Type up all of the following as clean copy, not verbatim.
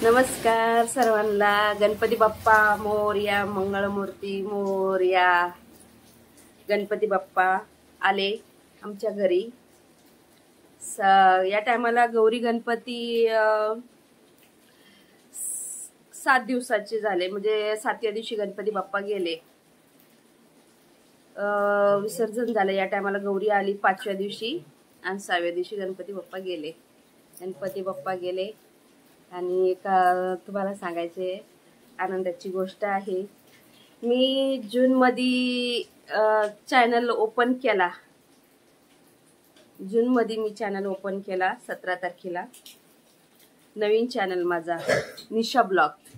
नमस्कार सर्वांना. गणपती बाप्पा मोरया, मंगळमूर्ती मोरया. गणपती बाप्पा आले आमच्या घरी. या टायमाला गौरी गणपती 7 दिवसाचे झाले, म्हणजे 7व्या दिवशी गणपती बाप्पा गेले, विसर्जन झालं. या टायमाला गौरी आली 5व्या दिवशी आणि 6व्या दिवशी गणपती बाप्पा गेले. गणपती बाप्पा गेले आणि एक तुम्हाला सांगायचे आनंदाची गोष्ट आहे. मी जूनमध्ये चॅनल ओपन केला. जूनमध्ये मी चॅनल ओपन केला 17 तारखेला. नवीन चॅनल माझा निशा ब्लॉग,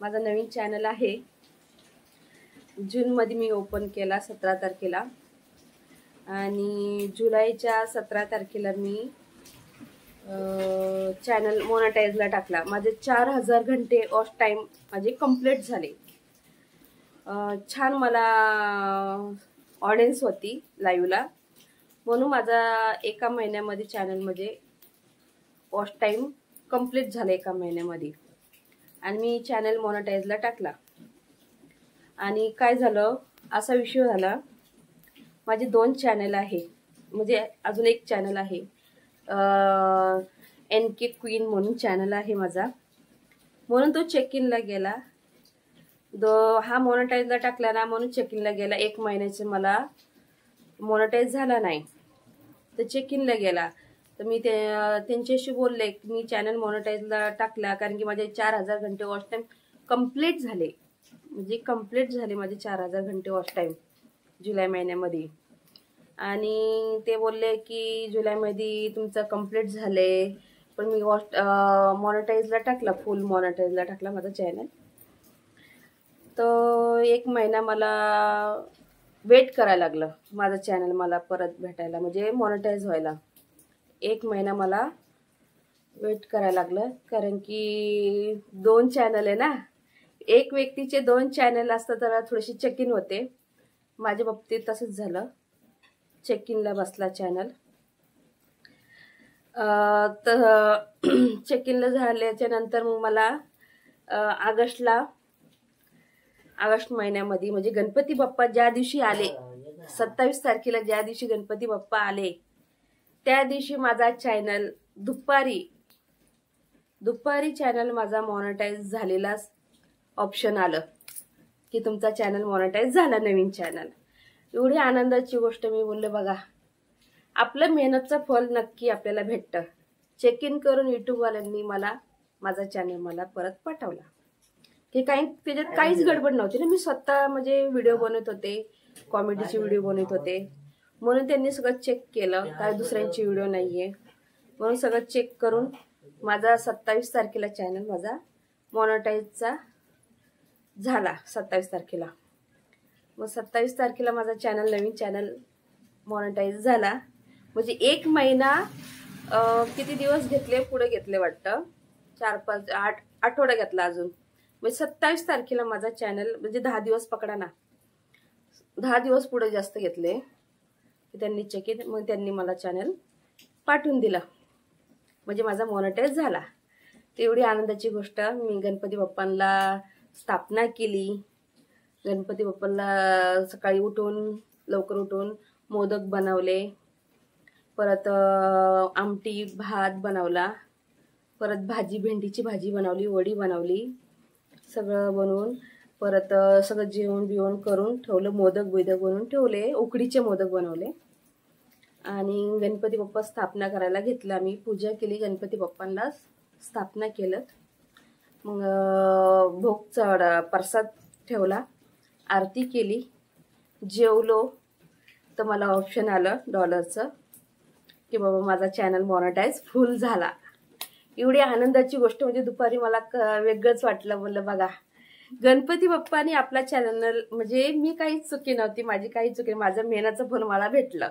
माझा नवीन चॅनल आहे. जूनमध्ये मी ओपन केला 17 तारखेला आणि जुलैच्या 17 तारखेला मी चॅनल मोनेटाईजला टाकला. माझे 4000 घंटे ऑफ टाइम माझे कंप्लीट झाले. छान मला ऑडियन्स होती लाईव्हला, म्हणून माझा एका महिन्यामध्ये चॅनल म्हणजे वॉच टाइम कंप्लीट झाला एका महिन्यामध्ये. आणि मी चॅनल मोनेटाईजला टाकला. आणि काय झालं, असा विषय झाला, माझे 2 चॅनल आहे, म्हणजे अजून एक चॅनल आहे, NK क्वीन म्हणून चॅनल आहे माझा, म्हणून तो चेक इनला गेला. हा मोनेटाईजला टाकला ना, म्हणून चेक इनला गेला. 1 महिन्याचे मला मोनेटाईज झाला नाही, तर चेक इनला गेला. तर मी त्यांच्याशी बोलले की मी चॅनल मोनेटाईजला टाकला, कारण की माझे 4000 घंटे वॉच टाइम कंप्लीट झाले, म्हणजे कंप्लीट झाले माझे 4000 घंटे वॉच टाइम जुलै महिन्यामध्ये. आणि ते बोलले की जुलैमध्ये तुमचं कंप्लीट झाले, पण मी मोनेटाईजला टाकला, फुल मोनेटाईजला टाकला माझा चॅनल. तर 1 महिना मला वेट करायला लागलं माझं चॅनल मला परत भेटायला, म्हणजे मोनेटाईज व्हायला 1 महिना मला वेट करायला लागलं. कारण की 2 चॅनल आहे ना, एक व्यक्तीचे 2 चॅनल असतं तर थोडीशी चेक इन होते. माझ्या बाबतीत तसंच झालं, चेक इनला बसला चॅनल. तर चेक इनला झाल्याच्या नंतर मग मला ऑगस्ट महिन्यामध्ये, म्हणजे गणपती बाप्पा ज्या दिवशी आले, 27 तारखेला ज्या दिवशी गणपती बाप्पा आले, त्या दिवशी माझा चॅनल दुपारी चॅनल माझा मोनेटाईज झालेला ऑप्शन आलं की तुमचा चॅनल मोनेटाईज झाला, नवीन चॅनल. एवढी आनंदाची गोष्ट. मी बोलले बघा, आपलं मेहनतचं फळ नक्की आपल्याला भेटतं. चेक इन करून यूट्यूबवाल्यांनी माझा चॅनल मला परत पाठवला. की त्याच्यात काहीच गडबड नव्हती ना. मी स्वतः म्हणजे व्हिडिओ बनवत होते, कॉमेडीचे व्हिडिओ बनवत होते, म्हणून त्यांनी सगळं चेक केलं, काय दुसऱ्यांची व्हिडिओ नाहीये, म्हणून सगळं चेक करून माझा 27 तारखेला चॅनल माझा मोनेटाईजचा झाला. 27 तारखेला मग 27 तारखेला माझा चॅनल, नवीन चॅनल मोनेटाईज झाला. म्हणजे 1 महिना किती दिवस घेतले, पुढे घेतले वाटतं, 4-5-8 आठवडा घेतला अजून. म्हणजे 27 तारखेला माझा चॅनल, म्हणजे 10 दिवस पकडा ना, 10 दिवस पुढे जास्त घेतले की त्यांनी चेक इन, मग त्यांनी मला चॅनल पाठवून दिला, म्हणजे माझा मोनेटाईज झाला. तेवढी आनंदाची गोष्ट. मी गणपती बाप्पांना स्थापना केली. गणपती बाप्पाला सकाळी लवकर उठून मोदक बनवले, परत आमटी भात बनवला, परत भाजी, भेंडीची भाजी बनवली, वडी बनवली, सगळं बनवून परत सगळं जेवण बिवण करून ठेवलं. मोदक बनवून ठेवले, उकडीचे मोदक बनवले. आणि गणपती बाप्पा स्थापना करायला घेतला. मी पूजा केली, गणपती बाप्पांना स्थापना केलं. मग भोग प्रसाद ठेवला, आरती केली, जेवलो. तर मला ऑप्शन आलं डॉलरचं की बाबा माझा चॅनल मोनेटाईज फुल झाला. एवढी आनंदाची गोष्ट. म्हणजे दुपारी मला वेगळंच वाटलं. बोललं बघा, गणपती बाप्पाने आपला चॅनल, म्हणजे मी काहीच चुकी नव्हती, माझी काही चुकी, माझं मेहनतचं फळ मला भेटलं.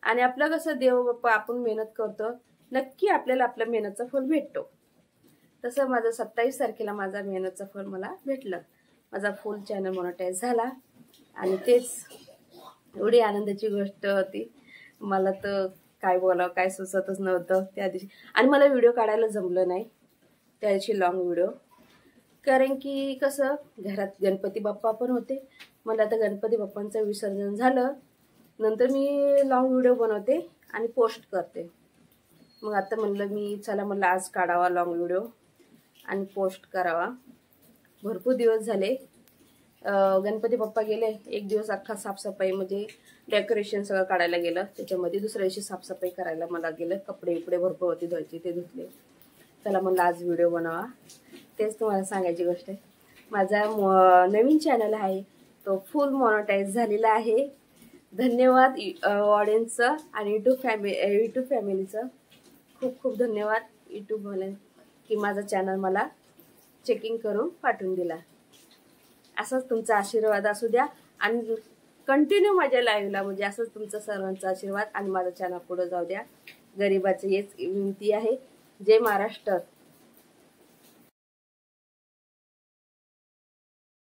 आणि आपलं कसं, देव बाप्पा आपण मेहनत करतो, नक्की आपल्याला आपल्या मेहनतचं फळ भेटतो. तसं माझं 27 तारखेला माझा मेहनतचं फळ मला भेटलं. माझा फुल चॅनल मोनेटाईज झाला. आणि तेच एवढी आनंदाची गोष्ट होती. मला तर काय बोलावं, काय सुचतच नव्हतं त्या दिवशी. आणि मला व्हिडिओ काढायला जमलं नाही, त्याची लॉंग व्हिडिओ, कारण की कसं घरात गणपती बाप्पा पण होते. मला आता गणपती बाप्पांचं विसर्जन झालं नंतर मी लॉंग व्हिडिओ बनवते आणि पोस्ट करते. मग आता म्हणलं मी चला म्हणलं आज काढावा लॉंग व्हिडिओ आणि पोस्ट करावा. भरपूर दिवस झाले. गणपती बाप्पा गेले, एक दिवस अख्खा साफसफाई म्हणजे डेकोरेशन सगळं काढायला गेलं. त्याच्यामध्ये दुसऱ्या दिवशी साफसफाई करायला मला गेलं. कपडे भरपूर होते धुवायचे, ते धुतले. चला म्हणलं आज व्हिडिओ बनवा. तेच तुम्हाला सांगायची गोष्ट आहे. माझा नवीन चॅनल आहे तो फुल मॉनिटाईज झालेला आहे. धन्यवाद ऑडियन्सचं आणि यूट्यूब फॅमिलीचं. खूप खूप धन्यवाद यूट्यूबवाल्यां की माझा चॅनल मला चेकिंग करून पाठवून दिला. असाच तुमचा आशीर्वाद असू द्या आणि कंटिन्यू माझ्या लाईव्हला म्हणजे असंच तुमचा सर्वांचा आशीर्वाद आणि माझा चॅनल पुढे जाऊ द्या. गरिबाची हेच विनंती आहे. जय महाराष्ट्र.